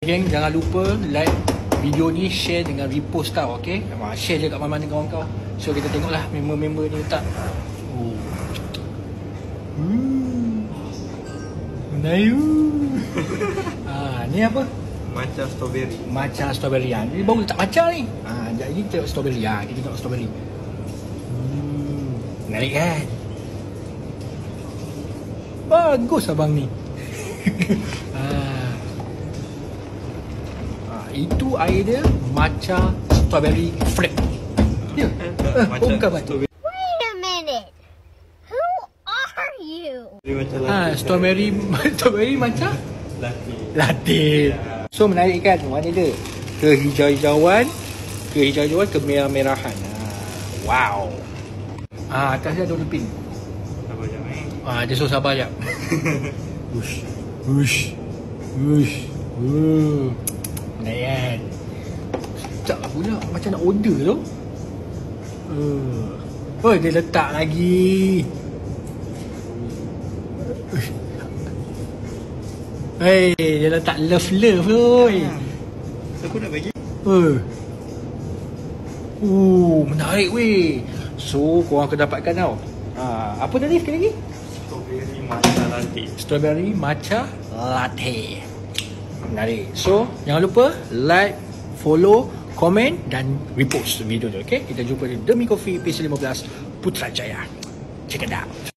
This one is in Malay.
geng, jangan lupa like video ni, share dengan repost tau, okay? Share je kat mana-mana kawan kau. So kita tengoklah member-member ni letak. Menayu. Ni apa? Matcha strawberry. Matcha strawberry. Ni baru letak matcha ni. Ini tengok strawberry. Kita tengok strawberry. Menarik kan? Bagus abang ni. Itu air dia matcha strawberry frappe. Ya. Bukan matcha. Wait a minute. Who are you? Strawberry matcha latte. So menarik kan warna dia. Kehijau-hijauan, ke merah-merahan. Wow. Atas dia ada warna pink. Dia suruh sabar jap. Ush. Menarik kan? Sekejap lah pula. Macam nak order tu. Dia letak lagi. Dia letak love tu. Aku nak bagi. Menarik weh. So korang akan dapatkan tau. Apa tadi sekali lagi? Strawberry matcha latte. Menarik. So jangan lupa like, follow, komen dan repost video tu, okay? Kita jumpa di Demi Coffee PC15 Putrajaya. Check it out.